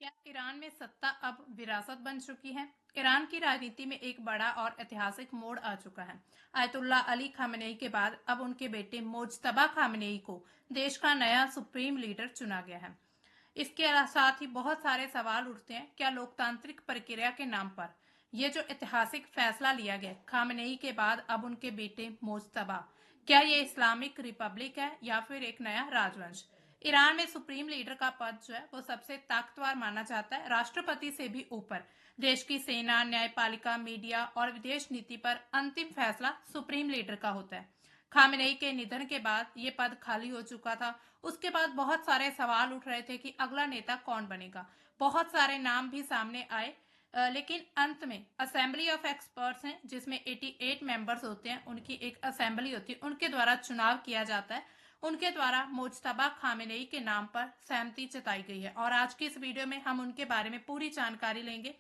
क्या ईरान में सत्ता अब विरासत बन चुकी है? ईरान की राजनीति में एक बड़ा और ऐतिहासिक मोड़ आ चुका है। आयतुल्ला अली खामेनेई के बाद अब उनके बेटे मोज्तबा खामेनेई को देश का नया सुप्रीम लीडर चुना गया है। इसके साथ ही बहुत सारे सवाल उठते हैं, क्या लोकतांत्रिक प्रक्रिया के नाम पर ये जो ऐतिहासिक फैसला लिया गया खामेनेई के बाद अब उनके बेटे मोज्तबा, क्या ये इस्लामिक रिपब्लिक है या फिर एक नया राजवंश? ईरान में सुप्रीम लीडर का पद जो है वो सबसे ताकतवर माना जाता है, राष्ट्रपति से भी ऊपर। देश की सेना, न्यायपालिका, मीडिया और विदेश नीति पर अंतिम फैसला सुप्रीम लीडर का होता है। खामेनेई के निधन के बाद ये पद खाली हो चुका था। उसके बाद बहुत सारे सवाल उठ रहे थे कि अगला नेता कौन बनेगा। बहुत सारे नाम भी सामने आए, लेकिन अंत में असेंबली ऑफ एक्सपर्ट्स हैं जिसमें 88 मेंबर्स होते हैं, उनकी एक असेंबली होती है, उनके द्वारा चुनाव किया जाता है। उनके द्वारा मोज्तबा खामेनेई के नाम पर सहमति जताई गई है और आज की इस वीडियो में हम उनके बारे में पूरी जानकारी लेंगे।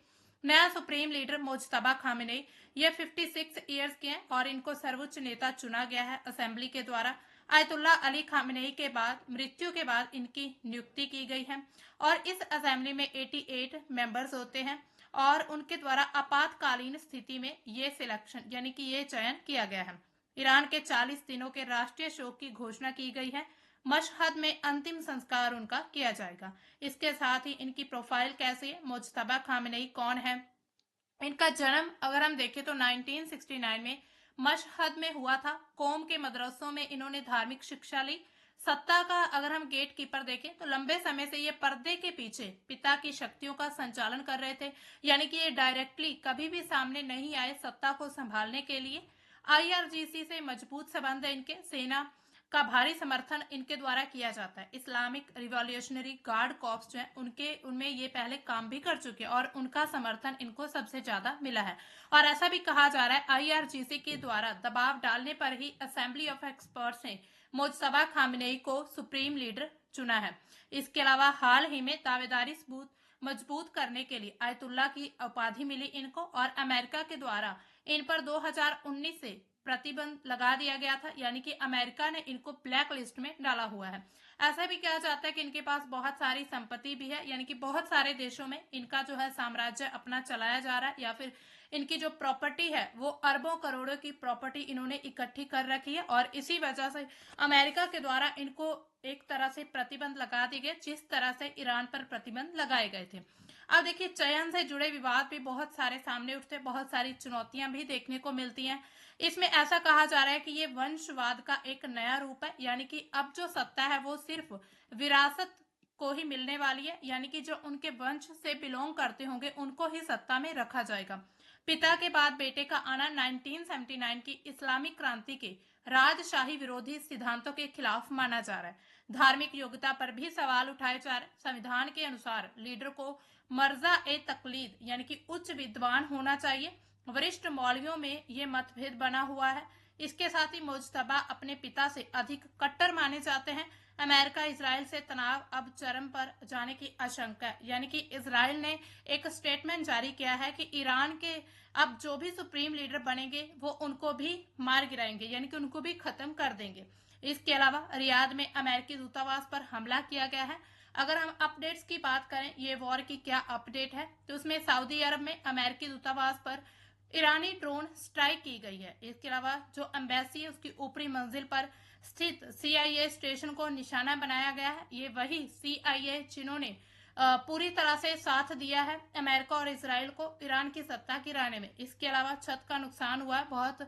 नया सुप्रीम लीडर मोज्तबा खामेनेई ये 56 ईयर्स के हैं और इनको सर्वोच्च नेता चुना गया है असेंबली के द्वारा। आयतुल्ला अली खामेनेई के बाद मृत्यु के बाद इनकी नियुक्ति की गई है और इस असेंबली में 88 मेंबर्स होते हैं और उनके द्वारा आपातकालीन स्थिति में ये सिलेक्शन यानी कि ये चयन किया गया है। ईरान के 40 दिनों के राष्ट्रीय शोक की घोषणा की गई है। मशहद में अंतिम संस्कार उनका किया जाएगा। इसके साथ ही इनकी प्रोफाइल कैसी है, मुज्तबा खामेनेई कौन है? इनका जन्म अगर हम देखें तो 1969 में मशहद में हुआ था। कोम के मदरसों में इन्होंने धार्मिक शिक्षा ली। सत्ता का अगर हम गेट कीपर देखें तो लंबे समय से ये पर्दे के पीछे पिता की शक्तियों का संचालन कर रहे थे, यानी कि ये डायरेक्टली कभी भी सामने नहीं आए सत्ता को संभालने के लिए। आईआरजीसी से मजबूत संबंध है इनके, सेना का भारी समर्थन इनके द्वारा किया जाता है। इस्लामिक रिवॉल्यूशनरी गार्ड कॉर्प्स जो है उनके उनमें ये पहले काम भी कर चुके हैं और उनका समर्थन इनको सबसे ज्यादा मिला है। और ऐसा भी कहा जा रहा है आईआरजीसी के द्वारा दबाव डालने पर ही असेंबली ऑफ एक्सपर्ट्स ने मुज्तबा खामेनेई को सुप्रीम लीडर चुना है। इसके अलावा हाल ही में दावेदारी सबूत मजबूत करने के लिए आयतुल्ला की उपाधि मिली इनको और अमेरिका के द्वारा इन पर 2019 से प्रतिबंध लगा दिया गया था, यानी कि अमेरिका ने इनको ब्लैक लिस्ट में डाला हुआ है। ऐसा भी कहा जाता है कि इनके पास बहुत सारी संपत्ति भी है, यानी कि बहुत सारे देशों में इनका जो है साम्राज्य अपना चलाया जा रहा है या फिर इनकी जो प्रॉपर्टी है वो अरबों करोड़ों की प्रॉपर्टी इन्होंने इकट्ठी कर रखी है और इसी वजह से अमेरिका के द्वारा इनको एक तरह से प्रतिबंध लगा दिए गए, जिस तरह से ईरान पर प्रतिबंध लगाए गए थे। अब देखिए, चयन से जुड़े विवाद भी बहुत सारे सामने उठते, बहुत सारी चुनौतियां भी देखने को मिलती हैं। इसमें ऐसा कहा जा रहा है कि ये वंशवाद का एक नया रूप है, यानी कि अब जो सत्ता है वो सिर्फ विरासत को ही मिलने वाली है, यानी कि जो उनके वंश से बिलोंग करते होंगे उनको ही सत्ता में रखा जाएगा। पिता के बाद बेटे का आना 1979 की इस्लामिक क्रांति के राजशाही विरोधी सिद्धांतों के खिलाफ माना जा रहा है। धार्मिक योग्यता पर भी सवाल उठाए जा रहे हैं। संविधान के अनुसार लीडर को मर्जा ए तकलीद यानी कि उच्च विद्वान होना चाहिए। वरिष्ठ मौलवियों में ये मतभेद बना हुआ है। इसके साथ ही मुज्तबा अपने पिता से अधिक कट्टर माने जाते हैं। अमेरिका इजराइल से तनाव अब चरम पर जाने की आशंका है, यानी कि इजराइल ने एक स्टेटमेंट जारी किया है कि ईरान के अब जो भी सुप्रीम लीडर बनेंगे वो उनको भी मार गिराएंगे, यानी कि उनको भी खत्म कर देंगे। इसके अलावा रियाद में अमेरिकी दूतावास पर हमला किया गया है। अगर हम अपडेट्स की बात करें, ये वॉर की क्या अपडेट है, तो उसमें सऊदी अरब में अमेरिकी दूतावास पर ईरानी ड्रोन स्ट्राइक की गई है। इसके अलावा जो एम्बेसी है उसकी ऊपरी मंजिल पर स्थित सीआईए स्टेशन को निशाना बनाया गया है। ये वही सीआईए जिन्होंने पूरी तरह से साथ दिया है अमेरिका और इसराइल को ईरान की सत्ता गिराने में। इसके अलावा छत का नुकसान हुआ है, बहुत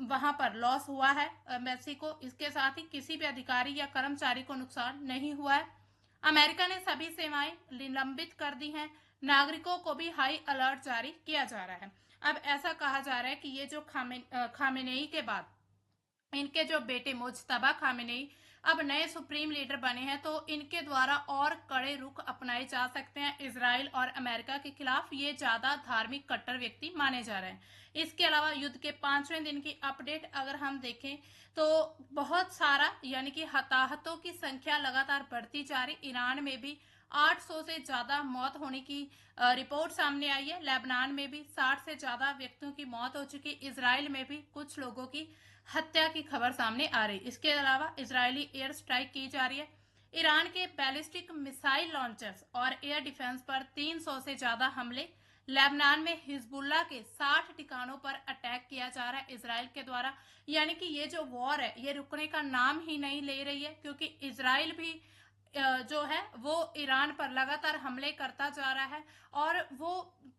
वहां पर लॉस हुआ है एम्बेसी को। इसके साथ ही किसी भी अधिकारी या कर्मचारी को नुकसान नहीं हुआ है। अमेरिका ने सभी सेवाएं निलंबित कर दी हैं। नागरिकों को भी हाई अलर्ट जारी किया जा रहा है। अब ऐसा कहा जा रहा है कि ये जो खामेनेई के बाद इनके जो बेटे मुज्तबा खामेनेई अब नए सुप्रीम लीडर बने हैं, तो इनके द्वारा और कड़े रुख अपनाए जा सकते हैं इजराइल और अमेरिका के खिलाफ। ये ज्यादा धार्मिक कट्टर व्यक्ति माने जा रहे हैं। इसके अलावा युद्ध के 5वें दिन की अपडेट अगर हम देखें तो बहुत सारा यानी कि हताहतों की संख्या लगातार बढ़ती जा रही। ईरान में भी 800 से ज्यादा मौत होने की रिपोर्ट सामने आई है। लेबनान में भी 60 से ज्यादा व्यक्तियों की मौत हो चुकी। इजराइल में भी कुछ लोगों की हत्या की खबर सामने आ रही। इसके अलावा इजरायली एयर स्ट्राइक की जा रही है। ईरान के बैलिस्टिक मिसाइल लॉन्चर्स और एयर डिफेंस पर 300 से ज्यादा हमले। लेबनान में हिजबुल्ला के 60 ठिकानों पर अटैक किया जा रहा है इसराइल के द्वारा। यानी कि ये जो वॉर है ये रुकने का नाम ही नहीं ले रही है, क्योंकि इसराइल भी जो है वो ईरान पर लगातार हमले करता जा रहा है और वो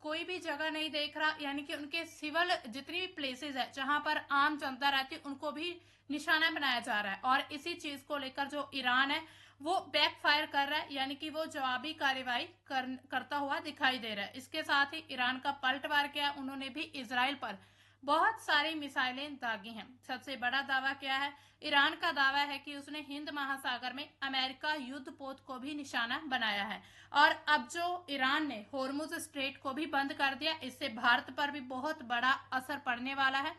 कोई भी जगह नहीं देख रहा। यानी कि उनके सिविल जितनी भी प्लेसेस है जहां पर आम जनता रहती है उनको भी निशाना बनाया जा रहा है। और इसी चीज को लेकर जो ईरान है वो बैकफायर कर रहा है, यानी कि वो जवाबी कार्रवाई करता हुआ दिखाई दे रहा है। इसके साथ ही ईरान का पलटवार किया, उन्होंने भी इसराइल पर बहुत सारी मिसाइलें दागी हैं। सबसे बड़ा दावा क्या है? ईरान का दावा है कि उसने हिंद महासागर में अमेरिका युद्ध पोत को भी निशाना बनाया है। और अब जो ईरान ने होर्मुज स्ट्रेट को भी बंद कर दिया, इससे भारत पर भी बहुत बड़ा असर पड़ने वाला है।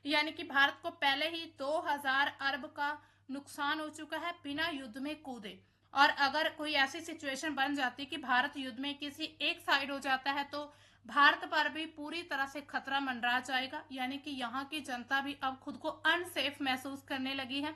यानी कि भारत को पहले ही 2000 अरब का नुकसान हो चुका है बिना युद्ध में कूदे। और अगर कोई ऐसी सिचुएशन बन जाती कि भारत युद्ध में किसी एक साइड हो जाता है तो भारत पर भी पूरी तरह से खतरा मंडरा जाएगा। यानी कि यहाँ की जनता भी अब खुद को अनसेफ महसूस करने लगी है।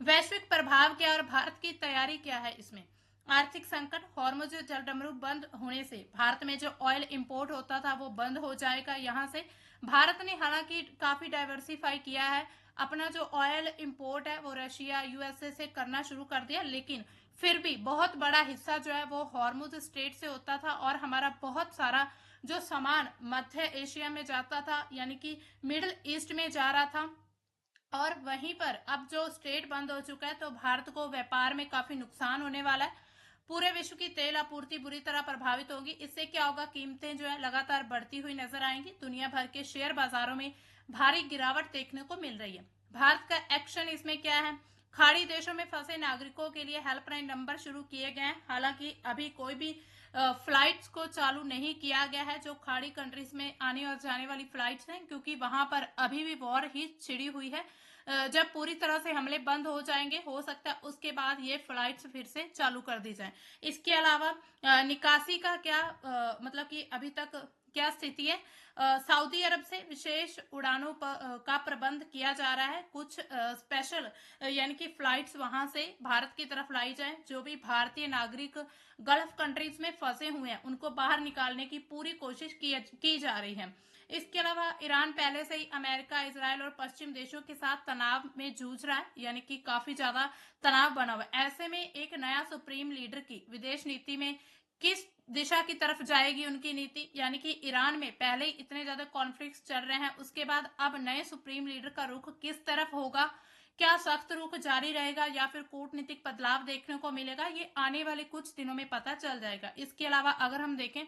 वैश्विक प्रभाव क्या और भारत की तैयारी क्या है इसमें? आर्थिक संकट, हॉर्मुज जलडमरू बंद होने से भारत में जो ऑयल इंपोर्ट होता था वो बंद हो जाएगा। यहाँ से भारत ने हालांकि काफी डाइवर्सिफाई किया है, अपना जो ऑयल इंपोर्ट है वो रशिया यूएसए से करना शुरू कर दिया, लेकिन फिर भी बहुत बड़ा हिस्सा जो है वो हॉर्मुज स्ट्रेट से होता था और हमारा बहुत सारा जो सामान मध्य एशिया में जाता था यानी कि मिडिल ईस्ट में जा रहा था। और वहीं पर अब जो स्ट्रेट बंद हो चुका है तो भारत को व्यापार में काफी नुकसान होने वाला है। पूरे विश्व की तेल आपूर्ति बुरी तरह प्रभावित होगी। इससे क्या होगा? कीमतें जो है लगातार बढ़ती हुई नजर आएंगी। दुनिया भर के शेयर बाजारों में भारी गिरावट देखने को मिल रही है। भारत का एक्शन इसमें क्या है? खाड़ी देशों में फंसे नागरिकों के लिए हेल्पलाइन नंबर शुरू किए गए हैं। हालांकि अभी कोई भी फ्लाइट्स को चालू नहीं किया गया है जो खाड़ी कंट्रीज में आने और जाने वाली फ्लाइट्स हैं, क्योंकि वहां पर अभी भी वॉर ही छिड़ी हुई है। जब पूरी तरह से हमले बंद हो जाएंगे हो सकता है उसके बाद ये फ्लाइट्स फिर से चालू कर दी जाए। इसके अलावा निकासी का क्या मतलब कि अभी तक क्या स्थिति है? सऊदी अरब से विशेष उड़ानों का प्रबंध किया जा रहा है। कुछ स्पेशल यानी कि फ्लाइट्स वहां से भारत की तरफ लाई जाए। जो भी भारतीय नागरिक गल्फ कंट्रीज में फंसे हुए हैं उनको बाहर निकालने की पूरी कोशिश की जा रही है। इसके अलावा ईरान पहले से ही अमेरिका, इसराइल और पश्चिम देशों के साथ तनाव में जूझ रहा है, यानी कि काफी ज्यादा तनाव बना हुआ है। ऐसे में एक नया सुप्रीम लीडर की विदेश नीति में किस दिशा की तरफ जाएगी उनकी नीति? यानी कि ईरान में पहले ही इतने ज्यादा कॉन्फ्लिक्ट्स चल रहे हैं, उसके बाद अब नए सुप्रीम लीडर का रुख किस तरफ होगा? क्या सख्त रुख जारी रहेगा या फिर कूटनीतिक बदलाव देखने को मिलेगा? ये आने वाले कुछ दिनों में पता चल जाएगा। इसके अलावा अगर हम देखें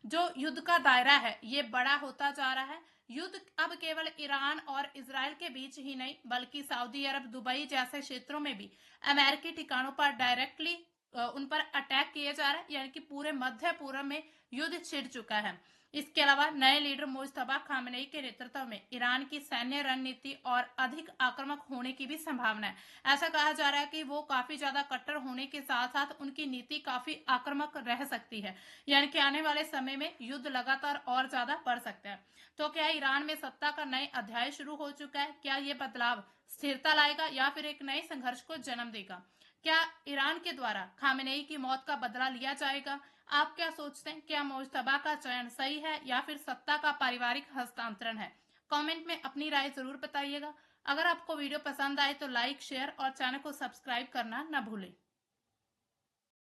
जो युद्ध का दायरा है ये बड़ा होता जा रहा है। युद्ध अब केवल ईरान और इसराइल के बीच ही नहीं बल्कि सऊदी अरब, दुबई जैसे क्षेत्रों में भी अमेरिकी ठिकानों पर डायरेक्टली उन पर अटैक किए जा रहे हैं। यानी कि पूरे मध्य पूर्व में युद्ध छिड़ चुका है। इसके अलावा नए लीडर मुज्तबा खामनेई के नेतृत्व में ईरान की सैन्य रणनीति और अधिक आक्रामक होने की भी संभावना है। ऐसा कहा जा रहा है कि वो काफी ज्यादा कट्टर होने के साथ साथ उनकी नीति काफी आक्रामक रह सकती है। यानी कि आने वाले समय में युद्ध लगातार और ज्यादा बढ़ सकता है। तो क्या ईरान में सत्ता का नए अध्याय शुरू हो चुका है? क्या ये बदलाव स्थिरता लाएगा या फिर एक नए संघर्ष को जन्म देगा? क्या ईरान के द्वारा खामेनेई की मौत का बदला लिया जाएगा? आप क्या सोचते हैं? क्या मुज्तबा का चयन सही है या फिर सत्ता का पारिवारिक हस्तांतरण है? कमेंट में अपनी राय जरूर बताइएगा। अगर आपको वीडियो पसंद आए तो लाइक, शेयर और चैनल को सब्सक्राइब करना न भूलें।